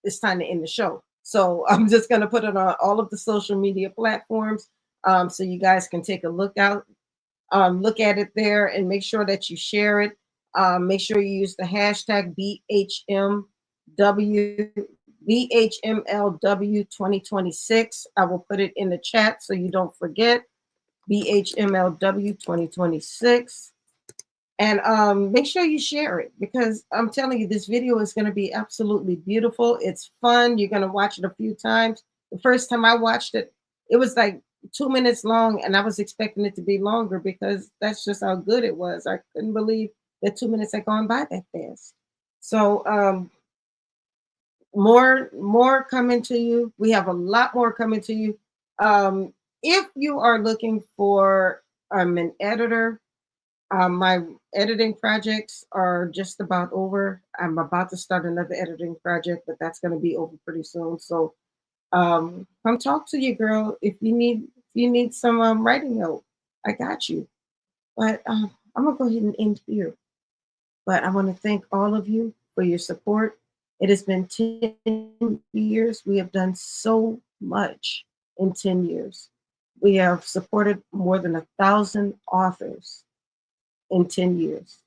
it's time to end the show. So I'm just going to put it on all of the social media platforms so you guys can take a look at it there and make sure that you share it. Make sure you use the hashtag BHMLW 2026. I will put it in the chat so you don't forget. BHMLW 2026. And make sure you share it because I'm telling you, this video is going to be absolutely beautiful. It's fun. You're going to watch it a few times. The first time I watched it, it was like 2 minutes long, and I was expecting it to be longer because that's just how good it was. I couldn't believe that 2 minutes had gone by that fast. So more coming to you. We have a lot more coming to you. If you are looking for an editor, my editing projects are just about over. I'm about to start another editing project, but that's going to be over pretty soon. So come talk to you, girl. If you need some writing help, I got you. But I'm gonna go ahead and end here. But I want to thank all of you for your support. It has been 10 years. We have done so much in 10 years. We have supported more than 1,000 authors in 10 years.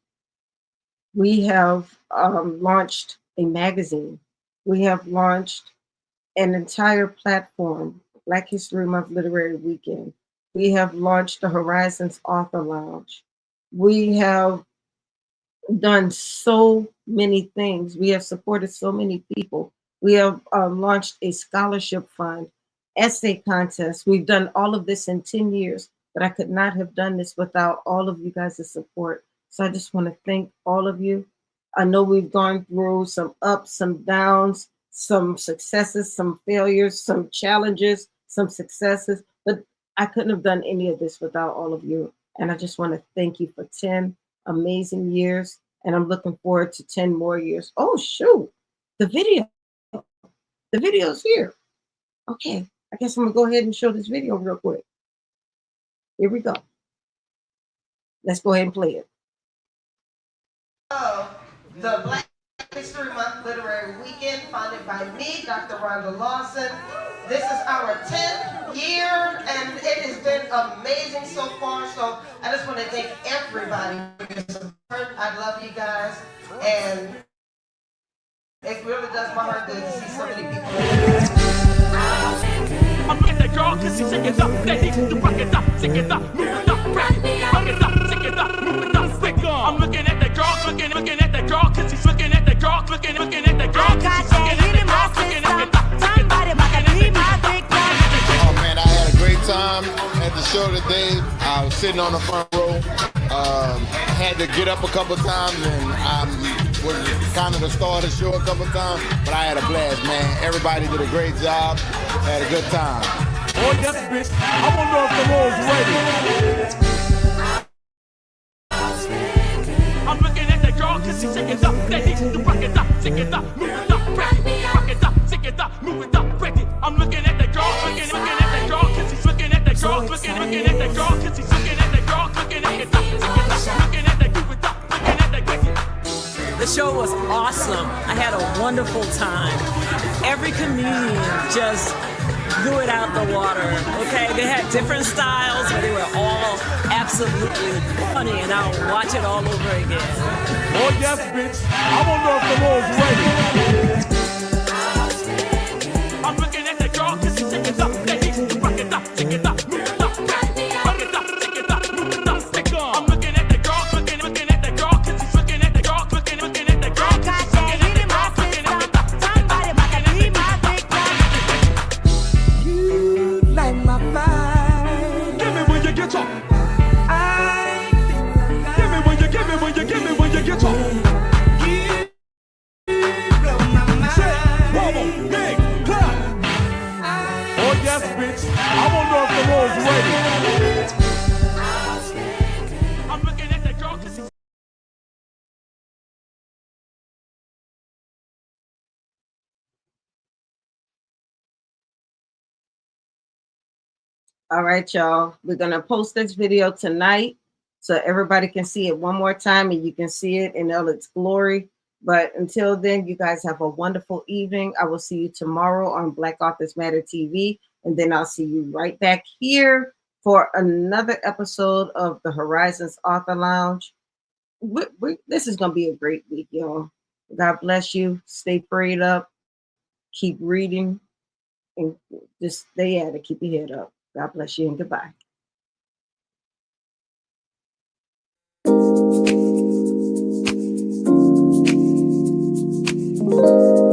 We have launched a magazine. We have launched an entire platform, Black History Month Literary Weekend. We have launched the Horizons Author Lounge. We have done so many things. We have supported so many people. We have launched a scholarship fund, essay contest. We've done all of this in 10 years, but I could not have done this without all of you guys' support. So I just want to thank all of you. I know we've gone through some ups, some downs, some successes, some failures, some challenges, some successes, but I couldn't have done any of this without all of you. And I just want to thank you for 10 amazing years. And I'm looking forward to 10 more years. Oh, shoot, the video's here. Okay, I guess I'm gonna go ahead and show this video real quick. Here we go. Let's go ahead and play it. The Black History Month Literary Weekend, founded by me, Dr. Rhonda Lawson. This is our 10th year, and it has been amazing so far. So I just want to thank everybody for your support. I love you guys, and it really does my heart good to see so many people. I'm looking at that girl, cause she's shaking up, that needs to rock it up, shake it up, move it up, rock it up, shake it up, move it up, stick on. I'm looking at that girl, looking at that girl, cause she's looking at that girl, looking at that girl, cause she's looking at that girl, looking at that girl. Oh man, I had a great time at the show today. I was sitting on the front row. Had to get up a couple times, and I was kind of the star of the show a couple times, but I had a blast, man. Everybody did a great job. Had a good time. Oh yes, bitch. I want to know if the Lord's ready. I'm looking at that girl, cause she's shaking up, that needs to rock it up, shake it up, move it up, rock it up, shake it up, move it up, break it. I'm looking at that girl, looking at that girl, cause she's looking at that girl, looking at that girl, cause she's looking at that girl, looking at that girl, looking at that, move it up, looking at that, break it. The show was awesome. I had a wonderful time. Every comedian just blew it out the water. Okay, they had different styles, but they were all absolutely funny, and I'll watch it all over again. Oh yes, bitch. I want to know if the Lord's ready. I'm looking at that girl, cause she's shaking up, that needs to rock it up, shake it up, move it up, rock it up, shake it up, move it up, stick on. I'm looking at that girl, looking at that girl, cause she's looking at that girl, looking at that girl, cause she's looking at that girl, looking at that girl. Somebody about to be my big girl. You light my fire. Give me when you get up. Give me when you get up. Oh yes, bitch. I want to know if the Lord's ready. I'm looking at that girl, cause she's All right, y'all. We're gonna post this video tonight so everybody can see it one more time, and you can see it in all its glory. But until then, you guys have a wonderful evening. I will see you tomorrow on Black Authors Matter TV, and then I'll see you right back here for another episode of the Horizons Author Lounge. This is gonna be a great week, y'all. God bless you. Stay prayed up. Keep reading, and just stay at it. Keep your head up. God bless you, and goodbye. Thank you.